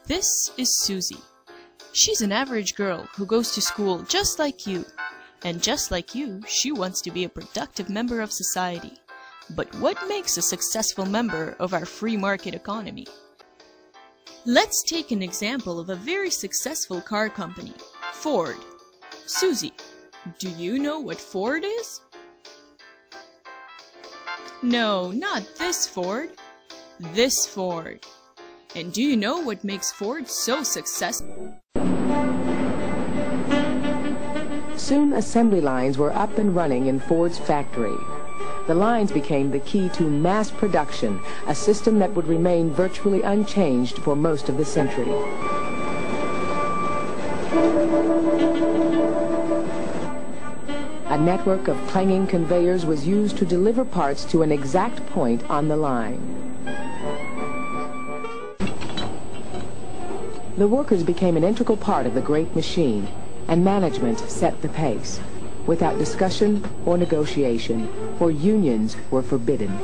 This is Susie. She's an average girl who goes to school just like you. And just like you, she wants to be a productive member of society. But what makes a successful member of our free market economy? Let's take an example of a very successful car company, Ford. Susie, do you know what Ford is? No, not this Ford. This Ford. And do you know what makes Ford so successful? Soon assembly lines were up and running in Ford's factory. The lines became the key to mass production, a system that would remain virtually unchanged for most of the century. A network of clanging conveyors was used to deliver parts to an exact point on the line. The workers became an integral part of the great machine, and management set the pace, without discussion or negotiation, for unions were forbidden.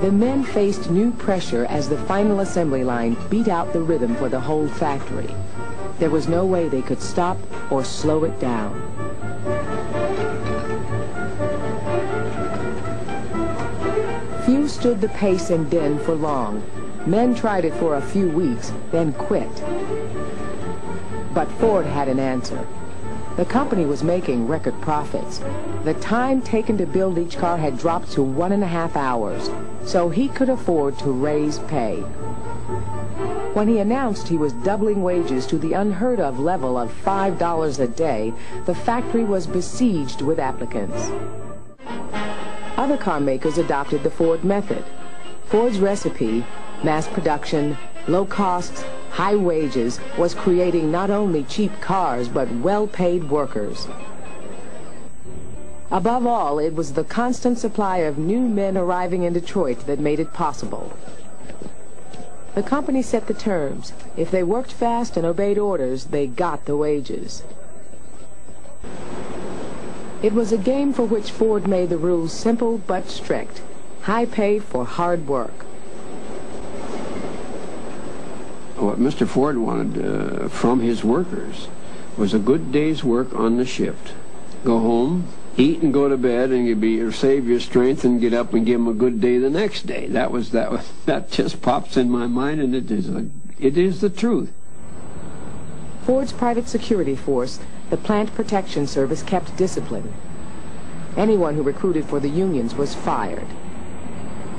The men faced new pressure as the final assembly line beat out the rhythm for the whole factory. There was no way they could stop or slow it down. Few stood the pace and din for long. Men tried it for a few weeks, then quit. But Ford had an answer. The company was making record profits. The time taken to build each car had dropped to 1.5 hours, so he could afford to raise pay. When he announced he was doubling wages to the unheard-of level of $5 a day, the factory was besieged with applicants. Other car makers adopted the Ford method. Ford's recipe, mass production, low costs, high wages, was creating not only cheap cars but well-paid workers. Above all, it was the constant supply of new men arriving in Detroit that made it possible. The company set the terms. If they worked fast and obeyed orders, they got the wages. It was a game for which Ford made the rules simple but strict. High pay for hard work. What Mr. Ford wanted from his workers was a good day's work on the shift. Go home, eat and go to bed, and you'll save your strength and get up and give them a good day the next day. That just pops in my mind, and it is the truth. Ford's private security force, the Plant Protection Service, kept discipline. Anyone who recruited for the unions was fired.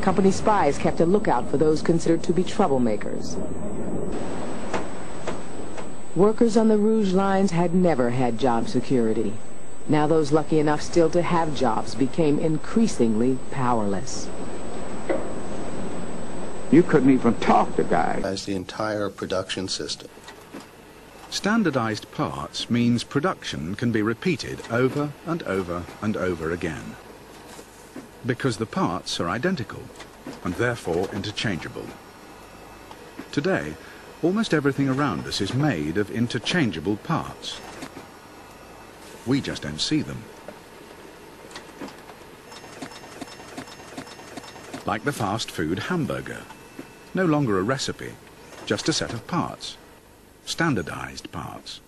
Company spies kept a lookout for those considered to be troublemakers. Workers on the Rouge lines had never had job security. Now those lucky enough still to have jobs became increasingly powerless. You couldn't even talk to guys. As the entire production system. Standardized parts means production can be repeated over and over and over again. Because the parts are identical and therefore interchangeable. Today, almost everything around us is made of interchangeable parts. We just don't see them. Like the fast food hamburger. No longer a recipe, just a set of parts. Standardized parts.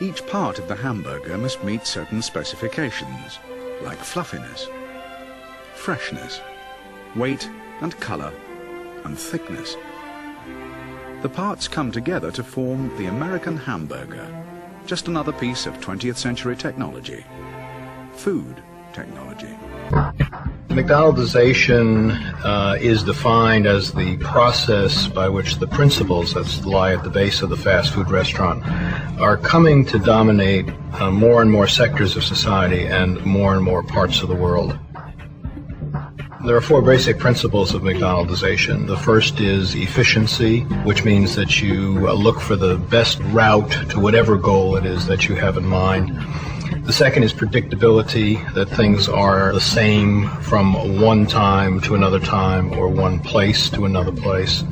Each part of the hamburger must meet certain specifications, like fluffiness, freshness, weight and color, and thickness. The parts come together to form the American hamburger, just another piece of 20th century technology, food technology. McDonaldization is defined as the process by which the principles that lie at the base of the fast food restaurant are coming to dominate more and more sectors of society and more parts of the world. There are 4 basic principles of McDonaldization. The first is efficiency, which means that you look for the best route to whatever goal it is that you have in mind. The second is predictability, that things are the same from one time to another time or one place to another place.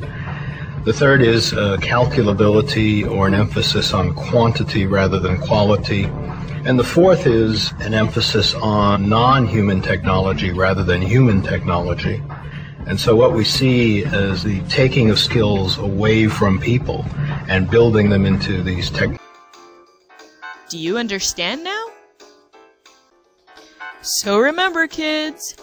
The third is calculability, or an emphasis on quantity rather than quality. And the fourth is an emphasis on non-human technology rather than human technology. And so what we see is the taking of skills away from people and building them into these Do you understand now? So remember, kids,